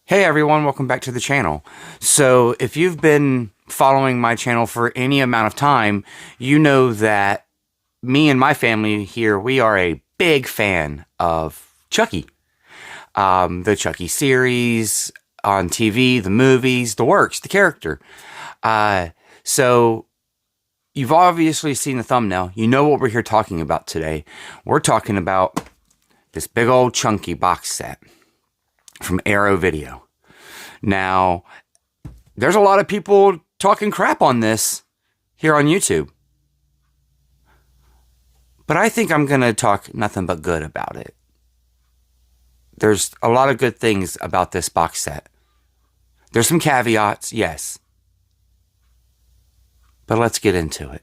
Hey everyone, welcome back to the channel. So if you've been following my channel for any amount of time, you know that me and my family here, we are a big fan of Chucky. The Chucky series on TV, the movies, the works, the character. So you've obviously seen the thumbnail. You know what we're here talking about today. We're talking about this big old chunky box set from Arrow Video. Now, there's a lot of people talking crap on this here on YouTube. But I think I'm going to talk nothing but good about it. There's a lot of good things about this box set. There's some caveats, yes. But let's get into it.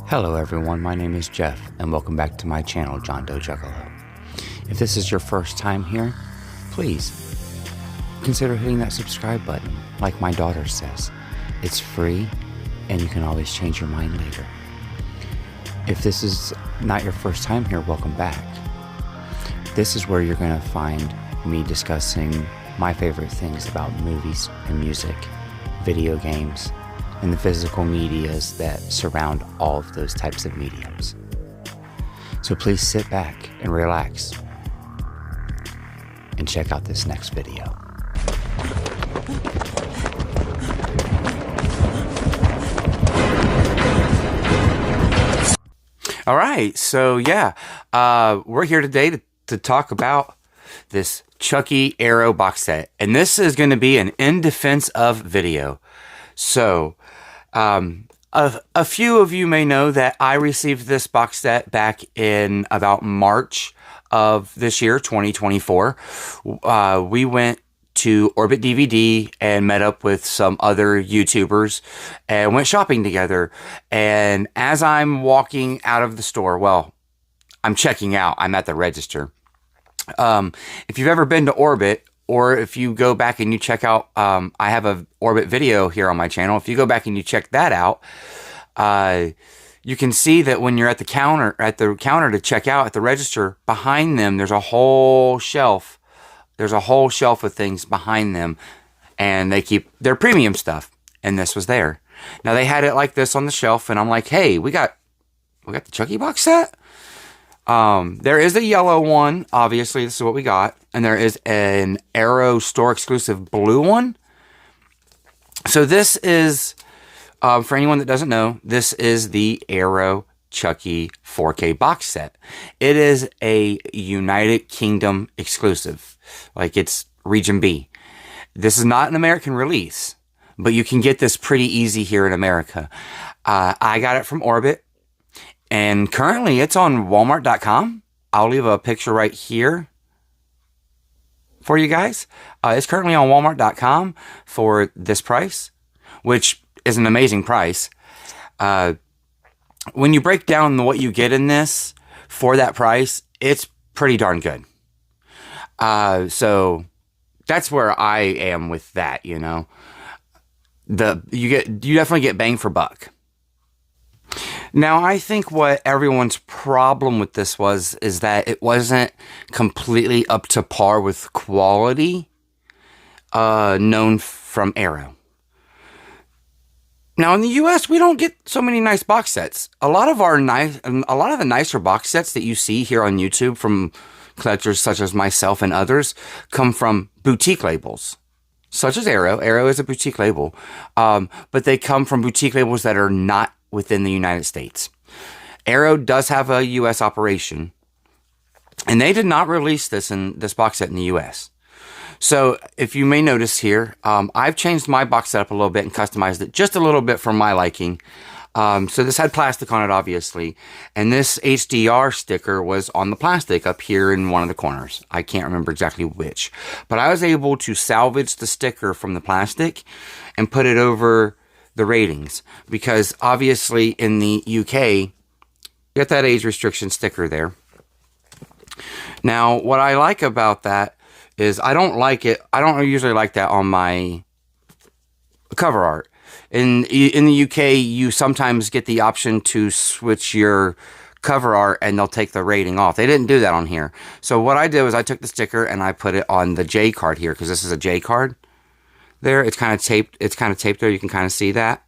Hello everyone, my name is Jeff, and welcome back to my channel, John Doe Juggalo. If this is your first time here, please consider hitting that subscribe button, like my daughter says. It's free, and you can always change your mind later. If this is not your first time here, welcome back. This is where you're going to find me discussing my favorite things about movies and music, video games, and the physical medias that surround all of those types of mediums. So please sit back and relax and check out this next video. All right, so yeah, we're here today to talk about this Chucky Arrow box set, and this is going to be an in defense of video. So, a few of you may know that I received this box set back in about March of this year, 2024. We went to Orbit DVD and met up with some other YouTubers and went shopping together. And as I'm walking out of the store, well, I'm checking out, I'm at the register. If you've ever been to Orbit, or if you go back and you check out, I have a Orbit video here on my channel. If you go back and you check that out, you can see that when you're at the counter to check out at the register, behind them, there's a whole shelf. There's a whole shelf of things behind them, and they keep their premium stuff. And this was there. Now they had it like this on the shelf, and I'm like, hey, we got the Chucky box set. There is a yellow one, obviously, this is what we got, and there is an Arrow store exclusive blue one. So this is, for anyone that doesn't know, this is the Arrow Chucky 4K box set. It is a United Kingdom exclusive, like it's Region B. This is not an American release, but you can get this pretty easy here in America. I got it from Orbit. And currently, it's on Walmart.com. I'll leave a picture right here for you guys. It's currently on Walmart.com for this price, which is an amazing price. When you break down what you get in this for that price, it's pretty darn good. So that's where I am with that, you know. You definitely get bang for buck. Now, I think what everyone's problem with this is that it wasn't completely up to par with quality known from Arrow. Now, in the U.S., we don't get so many nice box sets. A lot of the nicer box sets that you see here on YouTube from collectors such as myself and others come from boutique labels, such as Arrow. Arrow is a boutique label, but they come from boutique labels that are not within the United States. Arrow does have a U.S. operation, and they did not release this box set in the U.S. So if you may notice here, I've changed my box set up a little bit and customized it just a little bit for my liking. So this had plastic on it, obviously, and this HDR sticker was on the plastic up here in one of the corners. I can't remember exactly which, but I was able to salvage the sticker from the plastic and put it over the ratings, because obviously in the UK, you got that age restriction sticker there. Now, what I like about that is I don't like it. I don't usually like that on my cover art. In the UK, you sometimes get the option to switch your cover art and they'll take the rating off. They didn't do that on here. So what I did was I took the sticker and I put it on the J card here, because this is a J card there. It's kind of taped. It's kind of taped there. You can kind of see that.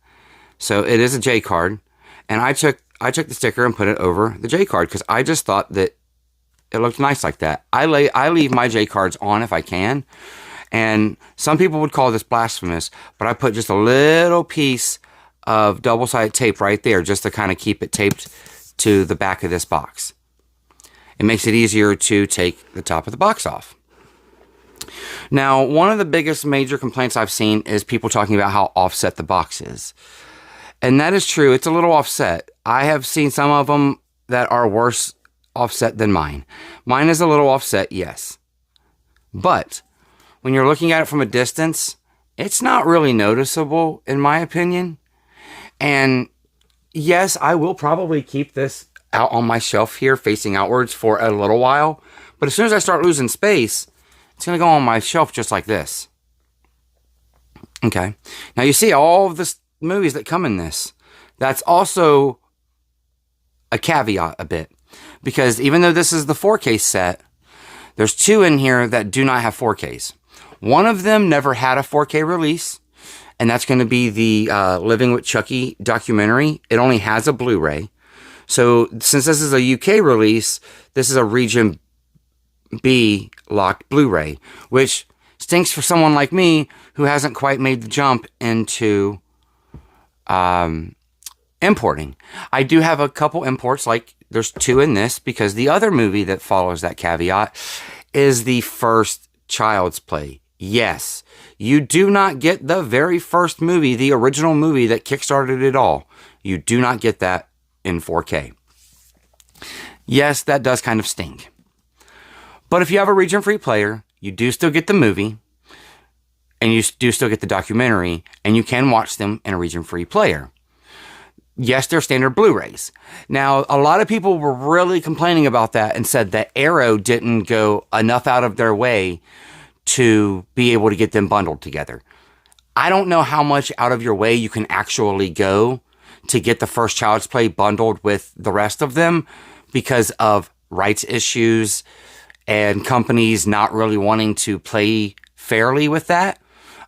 So it is a J card. And I took the sticker and put it over the J card because I just thought that it looked nice like that. I leave my J cards on if I can. And some people would call this blasphemous, but I put just a little piece of double-sided tape right there just to kind of keep it taped to the back of this box. It makes it easier to take the top of the box off. Now, one of the biggest major complaints I've seen is people talking about how offset the box is. And that is true. It's a little offset. I have seen some of them that are worse offset than mine. Mine is a little offset, yes. But when you're looking at it from a distance, it's not really noticeable, in my opinion. And yes, I will probably keep this out on my shelf here facing outwards for a little while. But as soon as I start losing space, it's going to go on my shelf just like this. Okay. Now you see all of the movies that come in this. That's also a caveat a bit. Because even though this is the 4K set, there's two in here that do not have 4Ks. One of them never had a 4K release, and that's going to be the Living with Chucky documentary. It only has a Blu-ray. So since this is a UK release, this is a Region B locked Blu-ray, which stinks for someone like me who hasn't quite made the jump into importing. I do have a couple imports, like there's two in this, because the other movie that follows that caveat is the first Child's Play. Yes, you do not get the very first movie, the original movie that kickstarted it all. You do not get that in 4K. Yes, that does kind of sting. But if you have a region-free player, you do still get the movie, and you do still get the documentary, and you can watch them in a region-free player. Yes, they're standard Blu-rays. Now, a lot of people were really complaining about that and said that Arrow didn't go enough out of their way to be able to get them bundled together. I don't know how much out of your way you can actually go to get the first Child's Play bundled with the rest of them because of rights issues and companies not really wanting to play fairly with that.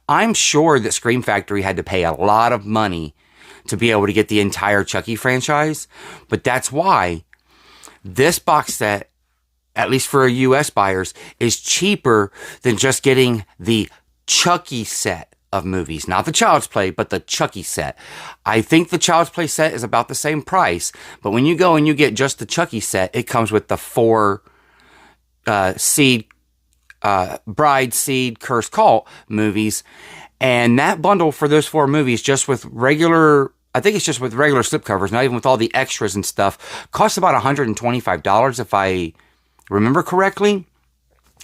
I'm sure that Scream Factory had to pay a lot of money to be able to get the entire Chucky franchise, but that's why this box set, at least for US buyers, is cheaper than just getting the Chucky set of movies. Not the Child's Play, but the Chucky set. I think the Child's Play set is about the same price, but when you go and you get just the Chucky set, it comes with the 4 Bride, Seed, Curse, Cult movies. And that bundle for those 4 movies, just with regular, I think it's just with regular slipcovers, not even with all the extras and stuff, costs about $125 if I remember correctly.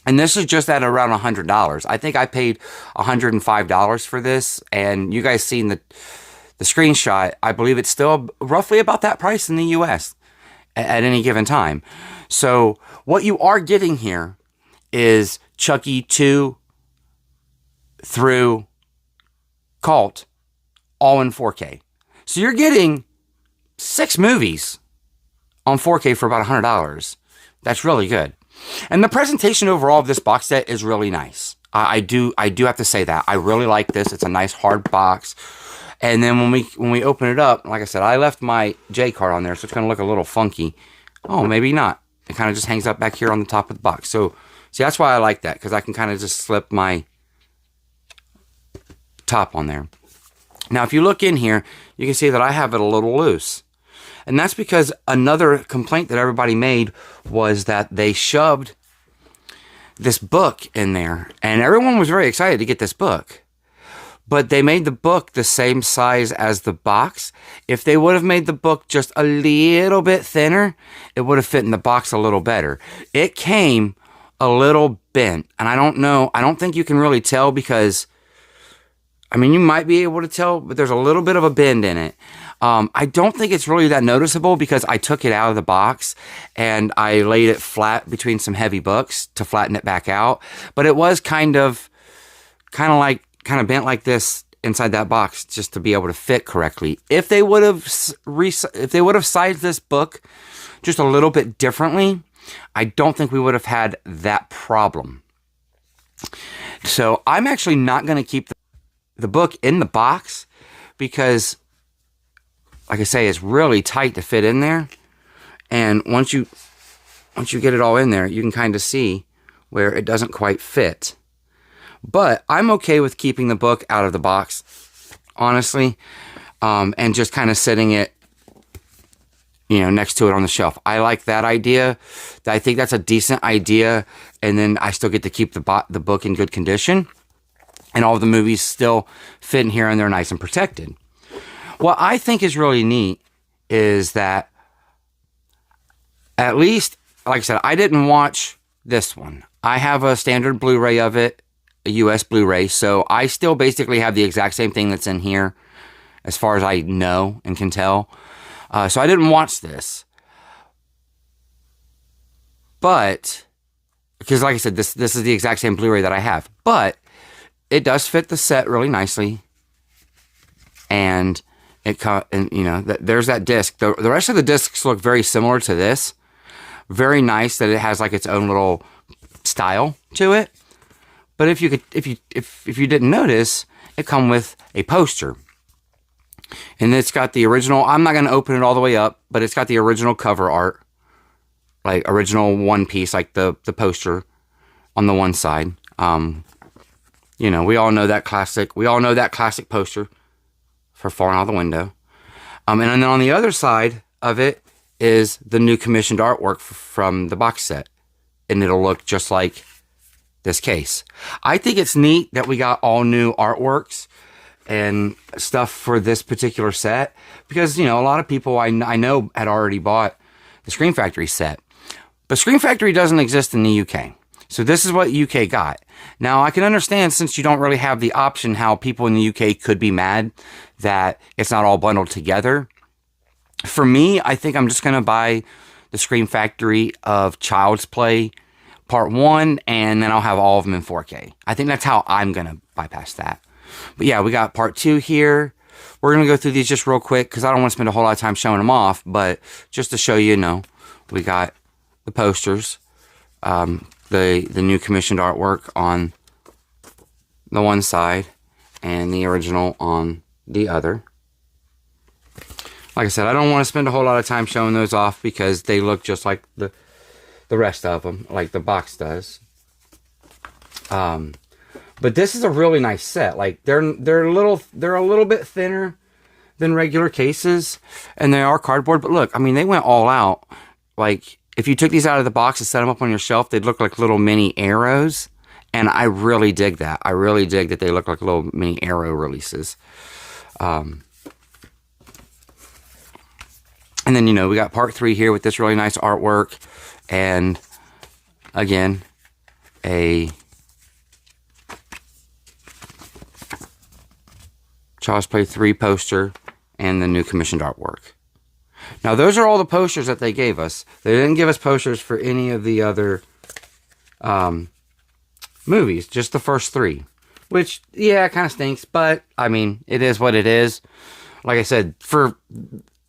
And this is just at around $100. I think I paid $105 for this, and you guys seen the screenshot. I believe it's still roughly about that price in the US at any given time. So what you are getting here is Chucky 2 through Cult all in 4K. So you're getting 6 movies on 4K for about $100. That's really good. And the presentation overall of this box set is really nice. I do have to say that. I really like this. It's a nice hard box. And then when we open it up, like I said, I left my J card on there, so it's going to look a little funky. Oh, maybe not. It kind of just hangs up back here on the top of the box. So, see, that's why I like that, because I can kind of just slip my top on there. Now, if you look in here, you can see that I have it a little loose. And that's because another complaint that everybody made was that they shoved this book in there. And everyone was very excited to get this book. But they made the book the same size as the box. If they would have made the book just a little bit thinner, it would have fit in the box a little better. It came a little bent. And I don't know, I don't think you can really tell because I mean, you might be able to tell, but there's a little bit of a bend in it. I don't think it's really that noticeable because I took it out of the box and I laid it flat between some heavy books to flatten it back out. But it was kind of bent like this inside that box just to be able to fit correctly. If they would have sized this book just a little bit differently, I don't think we would have had that problem. So I'm actually not going to keep the book in the box because, like I say, it's really tight to fit in there. And once you get it all in there, you can kind of see where it doesn't quite fit. But I'm okay with keeping the book out of the box, honestly, and just kind of setting it, next to it on the shelf. I like that idea. I think that's a decent idea, and then I still get to keep the book in good condition, and all of the movies still fit in here and they're nice and protected. What I think is really neat is that, at least, like I said, I didn't watch this one. I have a standard Blu-ray of it, a US Blu-ray, so I still basically have the exact same thing that's in here as far as I know and can tell. So I didn't watch this. But, because like I said, this is the exact same Blu-ray that I have. But it does fit the set really nicely. And there's that disc. The rest of the discs look very similar to this. Very nice that it has like its own little style to it. But if you didn't notice, it comes with a poster. And it's got the original, I'm not going to open it all the way up, but it's got the original cover art. Like original one piece, like the poster on the one side. We all know that classic poster for Falling Out the Window. And then on the other side of it is the new commissioned artwork from the box set. And it'll look just like this case. I think it's neat that we got all new artworks and stuff for this particular set because, a lot of people I know had already bought the Scream Factory set. But Scream Factory doesn't exist in the UK. So this is what UK got. Now, I can understand, since you don't really have the option, how people in the UK could be mad that it's not all bundled together. For me, I think I'm just going to buy the Scream Factory of Child's Play Part 1, and then I'll have all of them in 4K. I think that's how I'm going to bypass that. But yeah, we got Part 2 here. We're going to go through these just real quick because I don't want to spend a whole lot of time showing them off, but just to show you, we got the posters, the new commissioned artwork on the one side and the original on the other. Like I said, I don't want to spend a whole lot of time showing those off because they look just like the rest of them, like the box does. But this is a really nice set. Like they're a little bit thinner than regular cases, and they are cardboard. But look, I mean, they went all out. Like if you took these out of the box and set them up on your shelf, they'd look like little mini arrows. And I really dig that. I really dig that they look like little mini arrow releases. And then, we got Part 3 here with this really nice artwork. And, again, a Child's Play 3 poster and the new commissioned artwork. Now, those are all the posters that they gave us. They didn't give us posters for any of the other movies, just the first 3. Which, yeah, kind of stinks, but, I mean, it is what it is. Like I said, for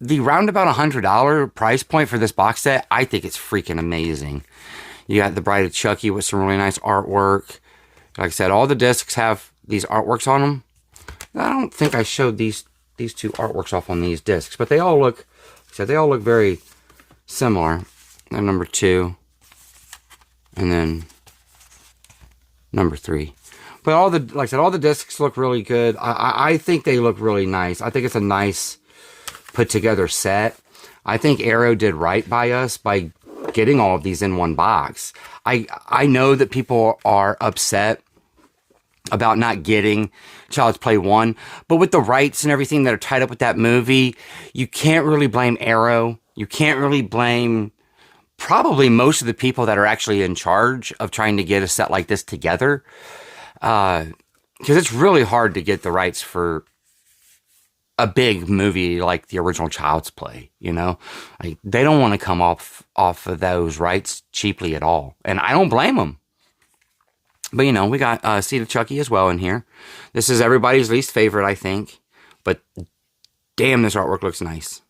the roundabout $100 price point for this box set, I think it's freaking amazing. You got the Bride of Chucky with some really nice artwork. Like I said, all the discs have these artworks on them. I don't think I showed these 2 artworks off on these discs, but they all look, like I said, they all look very similar. And number 2, and then number 3. But like I said, all the discs look really good. I think they look really nice. I think it's a nice put together set. I think Arrow did right by us by getting all of these in one box. I know that people are upset about not getting Child's Play 1, but with the rights and everything that are tied up with that movie, you can't really blame Arrow. You can't really blame probably most of the people that are actually in charge of trying to get a set like this together. because it's really hard to get the rights for a big movie like the original Child's Play, you know? Like, they don't want to come off of those rights cheaply at all. And I don't blame them. But, you know, we got Seed of Chucky as well in here. This is everybody's least favorite, I think. But, damn, this artwork looks nice.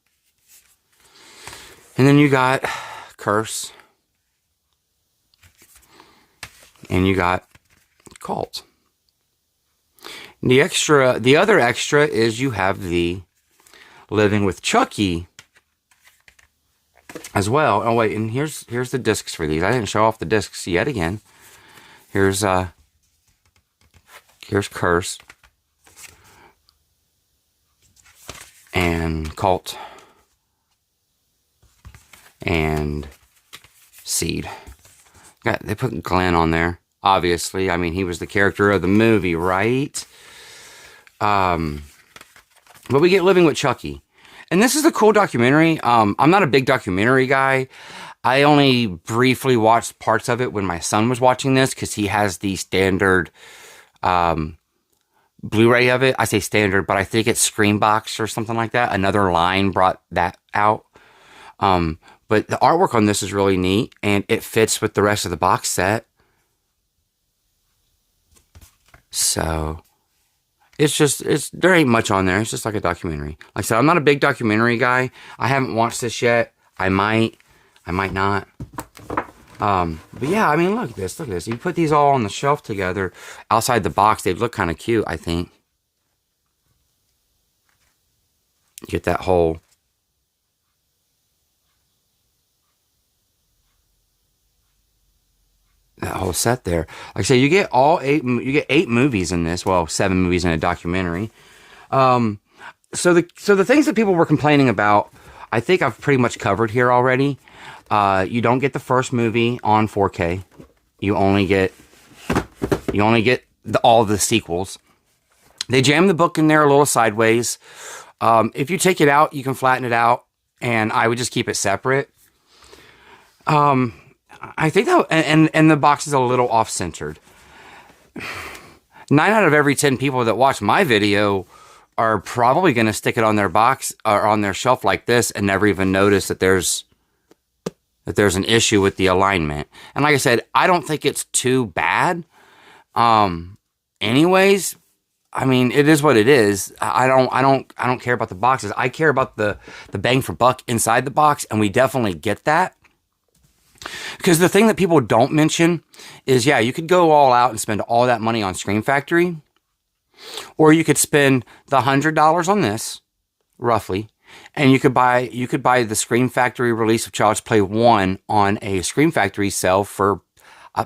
And then you got Curse. And you got Cult. The other extra is you have the Living with Chucky as well. Oh wait, and here's the discs for these. I didn't show off the discs yet again. Here's Curse and Cult and Seed. They put Glenn on there. Obviously, I mean, he was the character of the movie, right? But we get Living with Chucky. And this is a cool documentary. I'm not a big documentary guy. I only briefly watched parts of it when my son was watching this, because he has the standard Blu-ray of it. I say standard, but I think it's Screenbox or something like that. Another line brought that out. But the artwork on this is really neat, and it fits with the rest of the box set. So, there ain't much on there. It's just like a documentary. Like I said, I'm not a big documentary guy. I haven't watched this yet. I might not. But yeah, I mean, look at this. Look at this. You put these all on the shelf together outside the box, they'd look kind of cute, I think. Get that whole set there. Like I say, you get eight movies in this. Well, 7 movies in a documentary. So the things that people were complaining about, I think I've pretty much covered here already. You don't get the first movie on 4K. You only get all the sequels. They jam the book in there a little sideways. If you take it out, you can flatten it out, and I would just keep it separate. I think that, and the box is a little off-centered. 9 out of every 10 people that watch my video are probably going to stick it on their box or on their shelf like this and never even notice that there's an issue with the alignment. And like I said, I don't think it's too bad. Anyways, I mean, it is what it is. I don't care about the boxes. I care about the bang for buck inside the box, and we definitely get that. Because the thing that people don't mention is, yeah, you could go all out and spend all that money on Scream Factory, or you could spend the $100 on this, roughly, and you could buy the Scream Factory release of Child's Play 1 on a Scream Factory sale for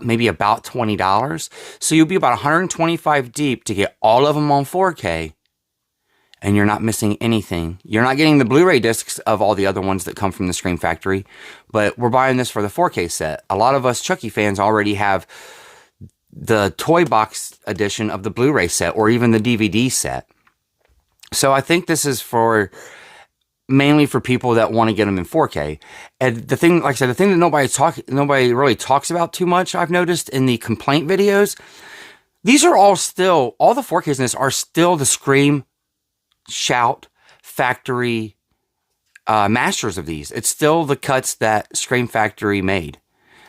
maybe about $20. So you'll be about $125 deep to get all of them on 4K. And you're not missing anything. You're not getting the Blu-ray discs of all the other ones that come from the Scream Factory. But we're buying this for the 4K set. A lot of us Chucky fans already have the toy box edition of the Blu-ray set, or even the DVD set. So I think this is mainly for people that want to get them in 4K. And the thing, like I said, the thing that nobody really talks about too much, I've noticed in the complaint videos, these are all the 4Ks in this are still the Scream Shout Factory masters of these. It's still the cuts that Scream Factory made,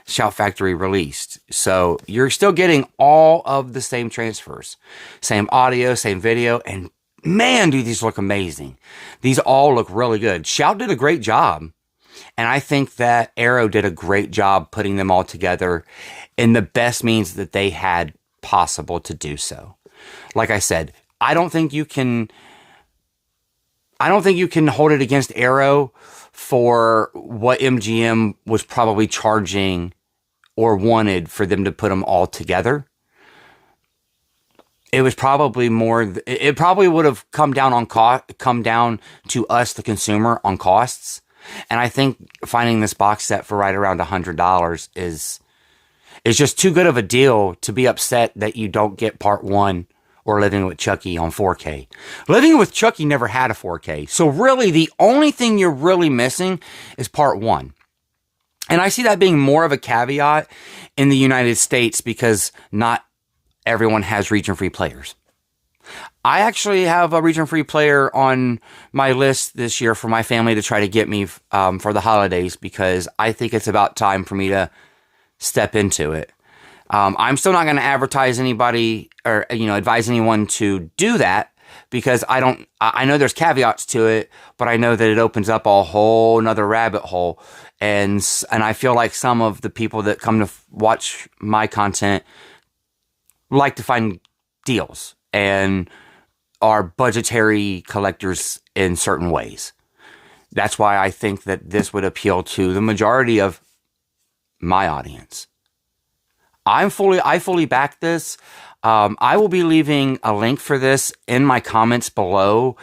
Shout Factory released. So you're still getting all of the same transfers, same audio, same video, and man, do these look amazing. These all look really good. Shout did a great job, and I think that Arrow did a great job putting them all together in the best means that they had possible to do so. Like I said, I don't think you can hold it against Arrow for what MGM was probably charging or wanted for them to put them all together. It was probably more. It probably would have come down to us, the consumer, on costs. And I think finding this box set for right around $100 is just too good of a deal to be upset that you don't get part 1. Or Living with Chucky on 4K. Living with Chucky never had a 4K. So really, the only thing you're really missing is part 1. And I see that being more of a caveat in the United States because not everyone has region-free players. I actually have a region-free player on my list this year for my family to try to get me for the holidays, because I think it's about time for me to step into it. I'm still not going to advertise anybody or, advise anyone to do that, because I know there's caveats to it, but I know that it opens up a whole nother rabbit hole. And I feel like some of the people that come to watch my content like to find deals and are budgetary collectors in certain ways. That's why I think that this would appeal to the majority of my audience. I fully back this. I will be leaving a link for this in my comments below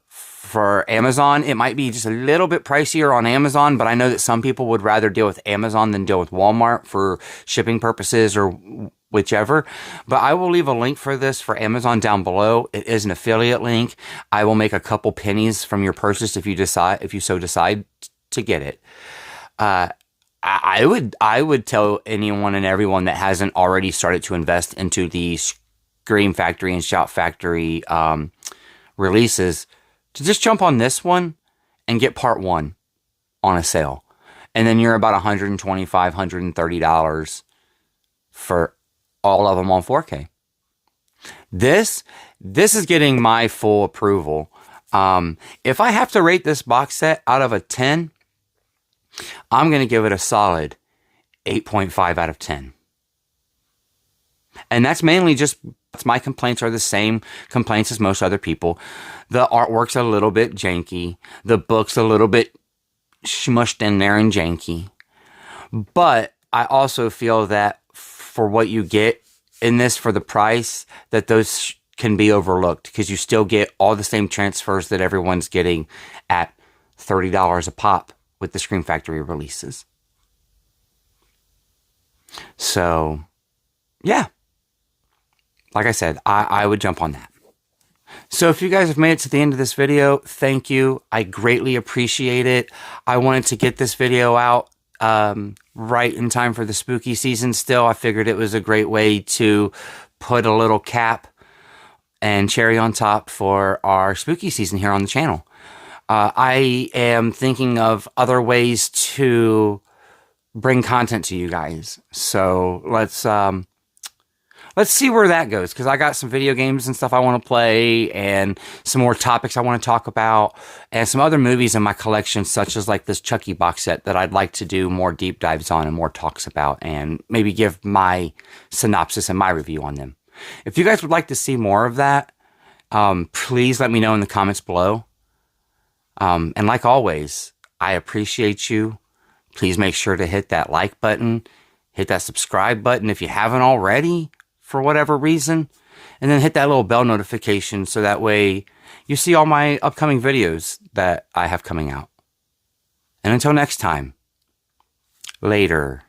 for Amazon. It might be just a little bit pricier on Amazon, but I know that some people would rather deal with Amazon than deal with Walmart for shipping purposes or whichever. But I will leave a link for this for Amazon down below. It is an affiliate link. I will make a couple pennies from your purchase if you so decide to get it. I would tell anyone and everyone that hasn't already started to invest into the Scream Factory and Shout Factory releases to just jump on this one and get part 1 on a sale. And then you're about $125, $130 for all of them on 4K. This is getting my full approval. If I have to rate this box set out of a 10, I'm going to give it a solid 8.5 out of 10. And that's mainly just, my complaints are the same complaints as most other people. The artwork's a little bit janky. The book's a little bit smushed in there and janky. But I also feel that for what you get in this for the price, that those can be overlooked, because you still get all the same transfers that everyone's getting at $30 a pop with the Scream Factory releases. So, yeah. Like I said, I would jump on that. So if you guys have made it to the end of this video, thank you. I greatly appreciate it. I wanted to get this video out right in time for the spooky season still. I figured it was a great way to put a little cap and cherry on top for our spooky season here on the channel. I am thinking of other ways to bring content to you guys. So let's see where that goes, because I got some video games and stuff I want to play, and some more topics I want to talk about, and some other movies in my collection, such as like this Chucky box set that I'd like to do more deep dives on and more talks about, and maybe give my synopsis and my review on them. If you guys would like to see more of that, please let me know in the comments below. And like always, I appreciate you. Please make sure to hit that like button, hit that subscribe button if you haven't already, for whatever reason, and then hit that little bell notification so that way you see all my upcoming videos that I have coming out. And until next time, later.